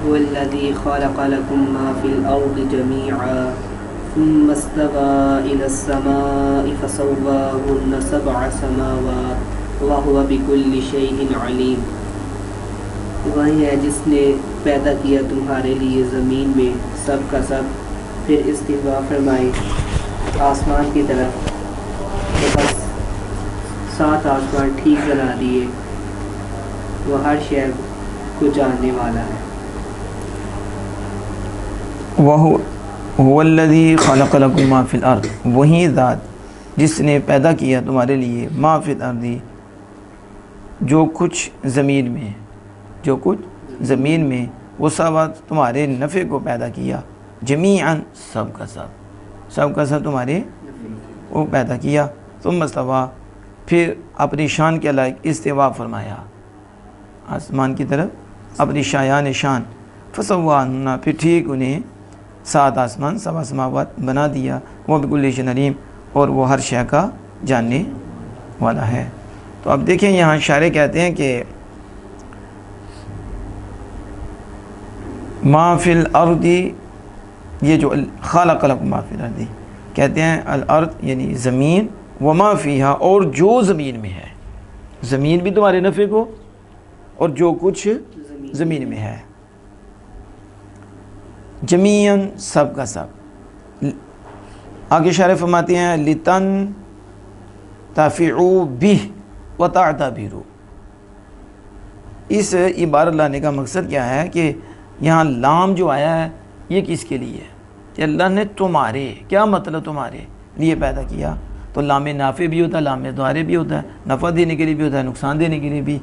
هو الذي خلق لكم ما في الأرض جميعا ثم استوى إلى السماء فسواهن سبع سماوات وهو بكل شيء عليم. وہی ہے جس نے پیدا کیا تمہارے لیے زمین میں سب کا سب، پھر استوا فرمائی آسمان کی طرف، تو بس 7 آسمان ٹھیک بنا دیے، وہ ہر شے کو جاننے والا ہے۔ وَهُوَ الَّذِي خَلَقَ لَكُم مَّا فِي الْأَرْضِ، وہی ذات جس نے پیدا کیا تمہارے لیے ما فی الارض، جو کچھ زمین میں، جو کچھ زمین میں، وہ سب تمہارے نفع کو پیدا کیا، جمیعاً سب کا سب تمہارے وہ پیدا کیا، ثم استوى، پھر اپنی شان کے لائق استوا فرمایا آسمان کی طرف، اپنی شایان شان، فسواہن، پھر ٹھیک انہیں 7 آسمان 7 سماوات بنا دیا، وہ بکل شیء علیم، اور وہ ہر شے کا جاننے والا ہے۔ تو اب دیکھیں یہاں شاعر کہتے ہیں کہ ما فی الارض، یہ جو خلق لکم ما فی الارض کہتے ہیں، الارض یعنی زمین، وما فیہا، اور جو زمین میں ہے، زمین بھی تمہارے نفع کو، اور جو کچھ زمین میں ہے، جمیعاً سب کا سب۔ آگے شارح فرماتے ہیں لتن تفعوا بہ وتعتبروا، اس عبارت لانے کا مقصد کیا ہے کہ یہاں لام جو آیا ہے یہ کس کے لیے ہے کہ اللہ نے تمہارے، کیا مطلب تمہارے لیے پیدا کیا، تو لام نافع بھی ہوتا ہے، لام دعارے بھی ہوتا ہے، نفع دینے کے لیے بھی ہوتا ہے، نقصان دینے کے لیے بھی،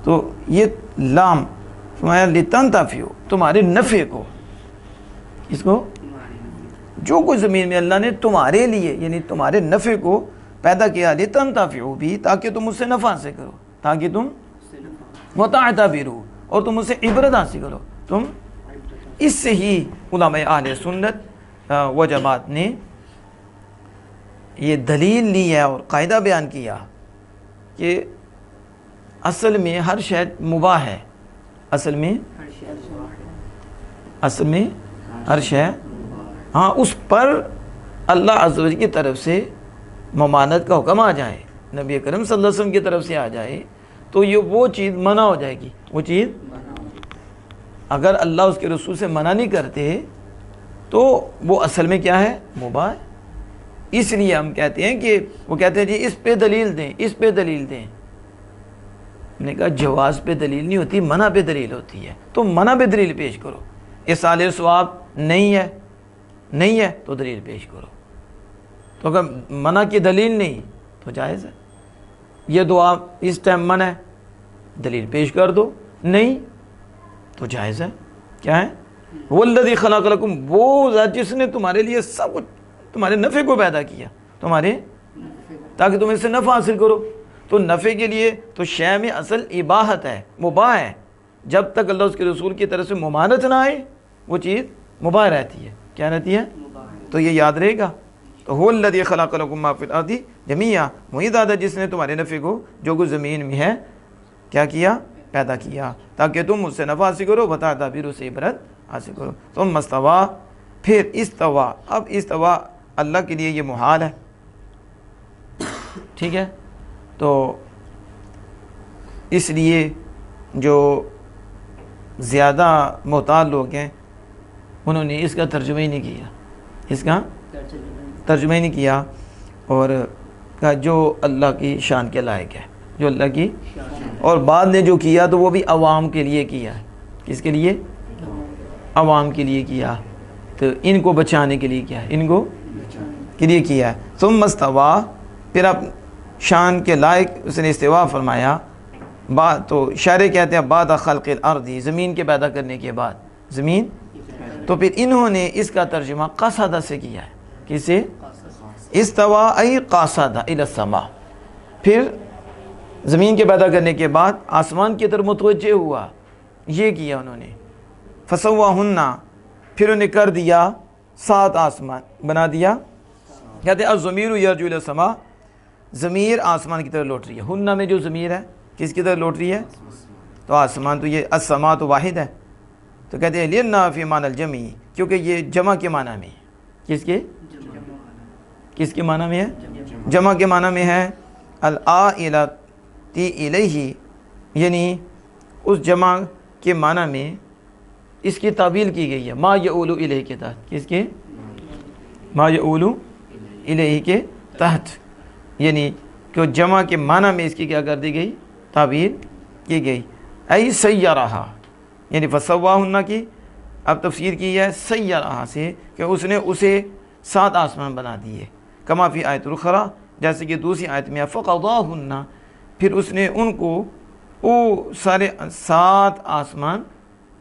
تو یہ لام فرمایا لتن تفعوا، تمہارے نفع کو، اس کو جو کچھ زمین میں اللہ نے تمہارے لیے یعنی تمہارے نفع کو پیدا کیا، لتن تفعوا بھی، تاکہ تم اس سے نفع حاصل کرو، تاکہ تم وتعتبروا، اور تم اس سے عبرت حاصل کرو، تم اس سے ہی علماء اہل سنت و جماعت نے یہ دلیل لی ہے اور قاعدہ بیان کیا کہ اصل میں ہر شے مباح ہے، اصل میں ہر شے، ہاں اس پر اللہ عز و جل کی طرف سے ممانعت کا حکم آ جائے، نبی کریم صلی اللہ علیہ وسلم کی طرف سے آ جائے، تو یہ وہ چیز منع ہو جائے گی، وہ چیز اگر اللہ اس کے رسول سے منع نہیں کرتے تو وہ اصل میں کیا ہے، مباح ہے۔ اس لیے ہم کہتے ہیں کہ وہ کہتے ہیں جی اس پہ دلیل دیں، اس پہ دلیل دیں، میں نے کہا جواز پہ دلیل نہیں ہوتی، منع پہ دلیل ہوتی ہے، تو منع پہ دلیل پیش کرو، ایصال ثواب نہیں ہے تو دلیل پیش کرو، تو اگر منع کی دلیل نہیں تو جائز ہے، یہ دعا اس ٹائم منع ہے، دلیل پیش کر دو، نہیں تو جائز ہے، کیا ہے، والذی خلق لکم، وہ ذات جس نے تمہارے لیے سب کچھ تمہارے نفع کو پیدا کیا، تمہارے تاکہ تم اس سے نفع حاصل کرو، تو نفع کے لیے تو شے میں اصل اباحت ہے، مباح ہے، جب تک اللہ اس کے رسول کی طرف سے ممانعت نہ آئے وہ چیز مباح رہتی ہے، کیا رہتی ہے، تو یہ یاد رہے گا۔ تو هو الذی خلق لکم ما فی الارض جمیعا، وہی ذات ہے جس نے تمہارے نفع کو جو کچھ زمین میں ہے کیا کیا، پیدا کیا، تاکہ تم اس سے نفع حاصل کرو، وتعتبروا، سے عبرت حاصل کرو۔ ثم استوى، پھر استوا، اب استوا اللہ کے لیے یہ محال ہے، ٹھیک ہے، تو اس لیے جو زیادہ محتاط لوگ ہیں انہوں نے اس کا ترجمہ ہی نہیں کیا، اس کا ترجمہ ہی نہیں کیا، اور کہا جو اللہ کی شان کے لائق ہے، جو اللہ کی، اور بعد نے جو کیا تو وہ بھی عوام کے لیے کیا، کس کے لیے، عوام کے لیے کیا، تو ان کو بچانے کے لیے کیا ہے، ان کو کے لیے کیا ہے۔ ثم استوى، پھر اب شان کے لائق اس نے استوا فرمایا، تو شاعر کہتے ہیں بعد خلق الارض، زمین کے پیدا کرنے کے بعد زمین، تو پھر انہوں نے اس کا ترجمہ قصد سے کیا ہے، کسے، استوا ای قاصد الی السماء، پھر زمین کے پیدا کرنے کے بعد آسمان کی طرف متوجہ ہوا، یہ کیا انہوں نے، فسواہن، پھر انہیں کر دیا 7 آسمان بنا دیا، کہتے ہیں الضمیر یرجع الی السماء، ضمیر آسمان کی طرف لوٹ رہی ہے، ہنہ میں جو ضمیر ہے کس کی طرف لوٹ رہی ہے، تو آسمان، تو یہ السماء تو واحد ہے، تو کہتے ہیں لِأَنَّهَا فِي مَعْنَى الْجَمْعِ، کیونکہ یہ جمع کے معنی میں، کس کے معنی میں ہے؟ جمع کے معنی میں ہے۔ الْآئِلَةِ إِلَيْهِ، یعنی اس جمع کے معنی میں اس کی تعبیل کی گئی ہے ما یعول الیہ کے تحت، کس کے؟ ما یعول الیہ کے تحت، یعنی کہ جمع کے معنی میں اس کی کیا کر دی گئی؟ تعبیر کی گئی۔ ای سیرہا، یعنی فسواہن کی اب تفسیر کی ہے سیرہا سے کہ اس نے اسے 7 آسمان بنا دیے، کما فی آیت اخری، جیسے کہ دوسری آیت میں فقضاہن، پھر اس نے ان کو وہ سارے 7 آسمان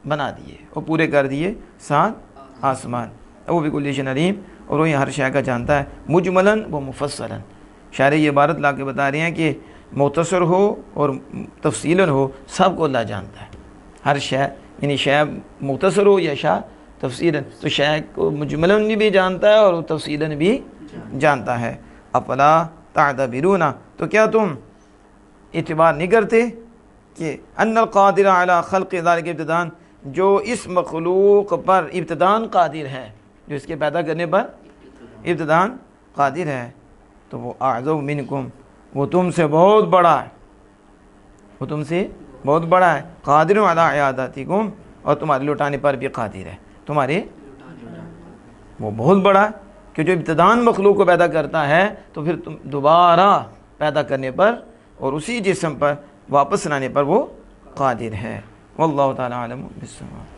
بنا دیے اور پورے کر دیے 7 آسمان۔ وہ بکل شیء علیم، اور وہ ہر شے کا جانتا ہے، مجملاً و مفصلاً۔ شاعر یہ عبارت لا کے بتا رہے ہیں کہ مختصر ہو اور تفصیلاً ہو، سب کو اللہ جانتا ہے، ہر شے، یعنی شے مختصر ہو یا شے تفصیلاً، تو شے کو مجملاً بھی جانتا ہے اور تفصیلاً بھی جانتا ہے۔ افلا تعتبرون، تو کیا تم اعتبار نہیں کرتے کہ ان القادر علی خلق ذلک ابتداء، جو اس مخلوق پر ابتداء قادر ہے، جو اس کے پیدا کرنے پر ابتداء قادر ہے، تو وہ اعظم منکم، وہ تم سے بہت بڑا ہے، وہ تم سے بہت بڑا ہے، قادر علی اعادتکم، اور تمہارے لوٹانے پر بھی قادر ہے، تمہارے وہ بہت بڑا ہے کہ جو ابتداء مخلوق کو پیدا کرتا ہے تو پھر تم دوبارہ پیدا کرنے پر اور اسی جسم پر واپس لانے پر وہ قادر ہے۔ واللہ تعالی عالم بالصواب۔